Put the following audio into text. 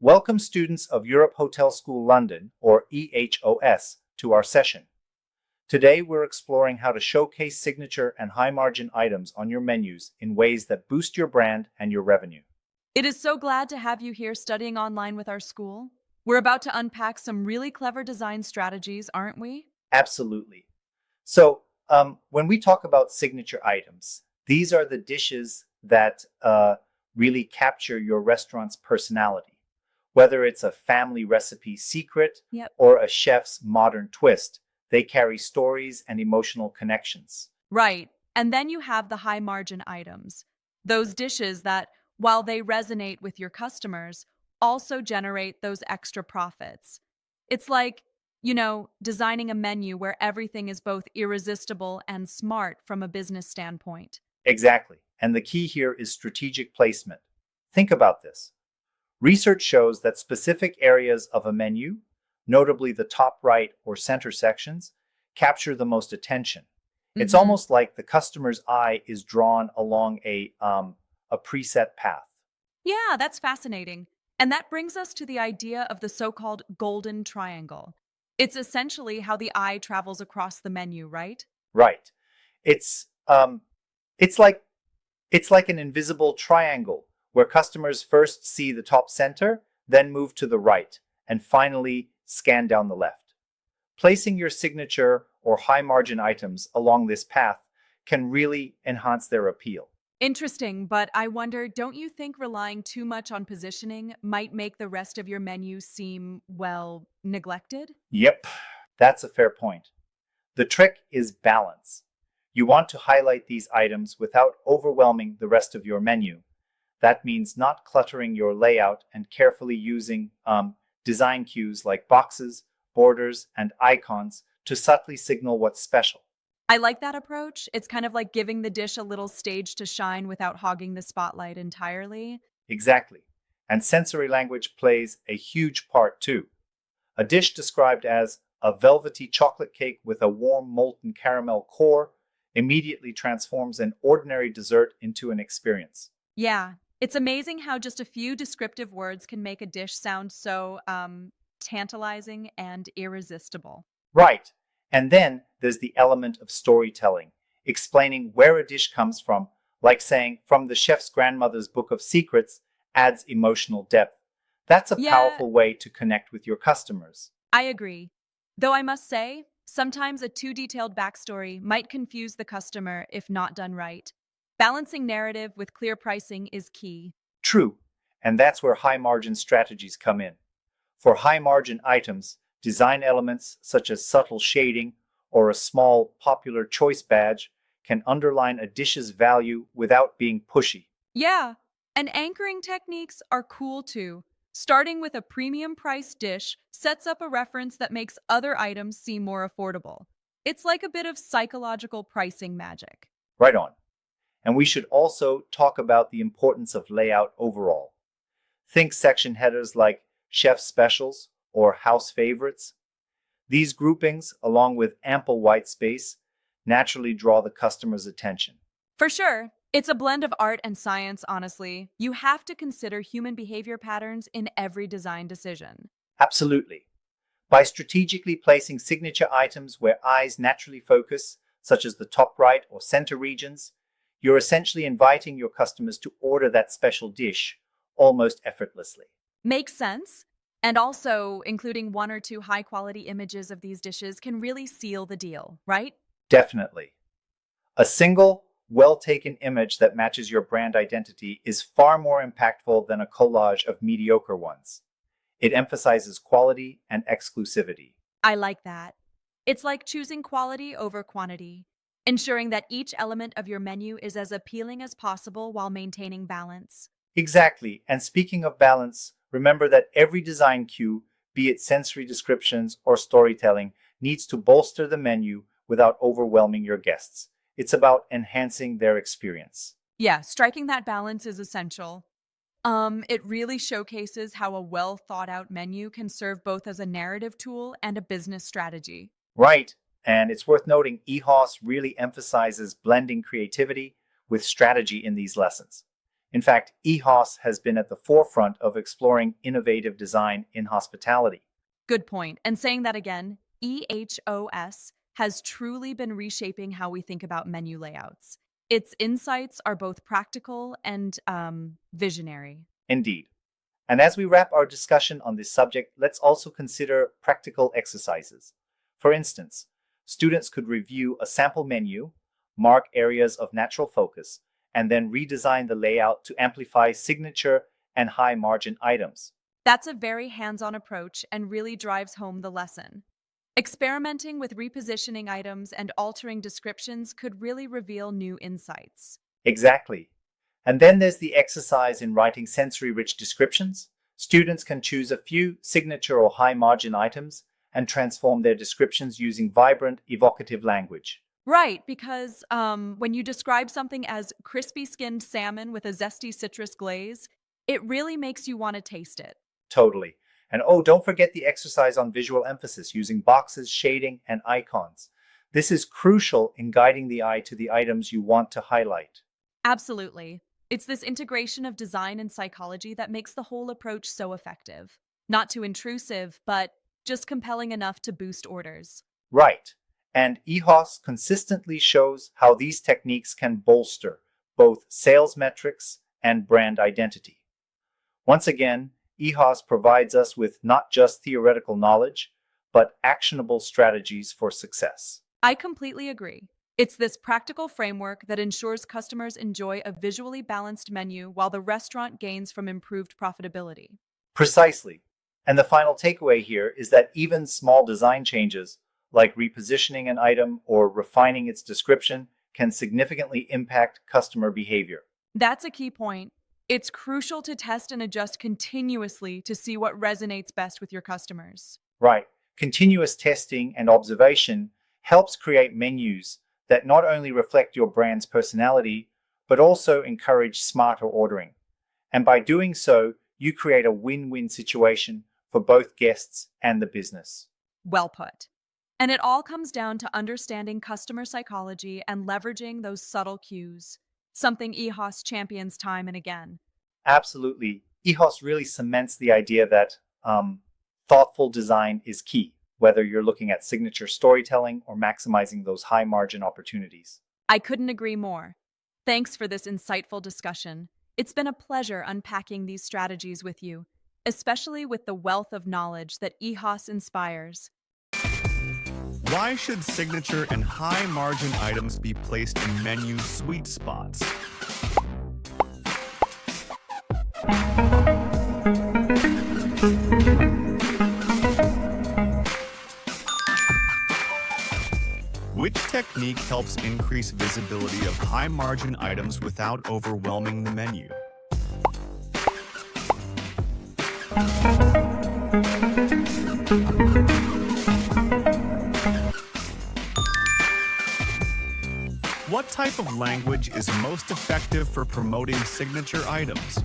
Welcome students of Europe Hotel School London, or EHOS, to our session. Today we're exploring how to showcase signature and high-margin items on your menus in ways that boost your brand and your revenue. It is so glad to have you here studying online with our school. We're about to unpack some really clever design strategies, aren't we? Absolutely. When we talk about signature items, these are the dishes that really capture your restaurant's personality. Whether it's a family recipe secret Yep. or a chef's modern twist, they carry stories and emotional connections. Right. And then you have the high margin items. Those dishes that, while they resonate with your customers, also generate those extra profits. It's like, designing a menu where everything is both irresistible and smart from a business standpoint. Exactly. And the key here is strategic placement. Think about this. Research shows that specific areas of a menu, notably the top right or center sections, capture the most attention. It's Mhm. almost like the customer's eye is drawn along a preset path. Yeah, that's fascinating. And that brings us to the idea of the so called golden triangle. It's essentially how the eye travels across the menu, right? Right. It's um, it's like it's like an invisible triangle where customers first see the top center, then move to the right, and finally scan down the left. Placing your signature or high margin items along this path can really enhance their appeal. Interesting, but I wonder, don't you think relying too much on positioning might make the rest of your menu seem, well, neglected? Yep, that's a fair point. The trick is balance. You want to highlight these items without overwhelming the rest of your menu. That means not cluttering your layout and carefully using design cues like boxes, borders, and icons to subtly signal what's special. I like that approach. It's kind of like giving the dish a little stage to shine without hogging the spotlight entirely. Exactly. And sensory language plays a huge part too. A dish described as a velvety chocolate cake with a warm molten caramel core immediately transforms an ordinary dessert into an experience. Yeah, it's amazing how just a few descriptive words can make a dish sound so tantalizing and irresistible. Right. And then there's the element of storytelling, explaining where a dish comes from, like saying from the chef's grandmother's book of secrets, adds emotional depth. That's a Yeah, powerful way to connect with your customers. I agree. Though I must say, sometimes a too detailed backstory might confuse the customer if not done right. Balancing narrative with clear pricing is key. True. And that's where high margin strategies come in. For high margin items, design elements such as subtle shading or a small popular choice badge can underline a dish's value without being pushy. Yeah, and anchoring techniques are cool too. Starting with a premium price dish sets up a reference that makes other items seem more affordable. It's like a bit of psychological pricing magic. Right on. And we should also talk about the importance of layout overall. Think section headers like chef specials or house favorites. These groupings, along with ample white space, naturally draw the customer's attention. For sure, it's a blend of art and science, honestly. You have to consider human behavior patterns in every design decision. Absolutely. By strategically placing signature items where eyes naturally focus, such as the top right or center regions, you're essentially inviting your customers to order that special dish almost effortlessly. Makes sense. And also, including one or two high quality images of these dishes can really seal the deal, right? Definitely. A single, well taken image that matches your brand identity is far more impactful than a collage of mediocre ones. It emphasizes quality and exclusivity. I like that. It's like choosing quality over quantity, ensuring that each element of your menu is as appealing as possible while maintaining balance. Exactly. And speaking of balance, remember that every design cue, be it sensory descriptions or storytelling, needs to bolster the menu without overwhelming your guests. It's about enhancing their experience. Yeah, striking that balance is essential. It really showcases how a well thought out menu can serve both as a narrative tool and a business strategy. Right. And it's worth noting EHOS really emphasizes blending creativity with strategy in these lessons. In fact, EHOS has been at the forefront of exploring innovative design in hospitality. Good point. And saying that again, EHOS has truly been reshaping how we think about menu layouts. Its insights are both practical and visionary. Indeed. And as we wrap our discussion on this subject, let's also consider practical exercises. For instance, students could review a sample menu, mark areas of natural focus, and then redesign the layout to amplify signature and high margin items. That's a very hands on approach and really drives home the lesson. Experimenting with repositioning items and altering descriptions could really reveal new insights. Exactly. And then there's the exercise in writing sensory-rich descriptions. Students can choose a few signature or high-margin items and transform their descriptions using vibrant, evocative language. Right, because when you describe something as crispy skinned salmon with a zesty citrus glaze, it really makes you want to taste it. Totally. And oh, don't forget the exercise on visual emphasis using boxes, shading, and icons. This is crucial in guiding the eye to the items you want to highlight. Absolutely. It's this integration of design and psychology that makes the whole approach so effective. Not too intrusive, but just compelling enough to boost orders. Right. And EHOS consistently shows how these techniques can bolster both sales metrics and brand identity. Once again, EHOS provides us with not just theoretical knowledge, but actionable strategies for success. I completely agree. It's this practical framework that ensures customers enjoy a visually balanced menu while the restaurant gains from improved profitability. Precisely. And the final takeaway here is that even small design changes, like repositioning an item or refining its description, can significantly impact customer behavior. That's a key point. It's crucial to test and adjust continuously to see what resonates best with your customers. Right. Continuous testing and observation helps create menus that not only reflect your brand's personality, but also encourage smarter ordering. And by doing so, you create a win-win situation for both guests and the business. Well put. And it all comes down to understanding customer psychology and leveraging those subtle cues, something EHOS champions time and again. Absolutely. EHOS really cements the idea that thoughtful design is key, whether you're looking at signature storytelling or maximizing those high margin opportunities. I couldn't agree more. Thanks for this insightful discussion. It's been a pleasure unpacking these strategies with you, especially with the wealth of knowledge that EHOS inspires. Why should signature and high margin items be placed in menu sweet spots? Which technique helps increase visibility of high margin items without overwhelming the menu? What type of language is most effective for promoting signature items?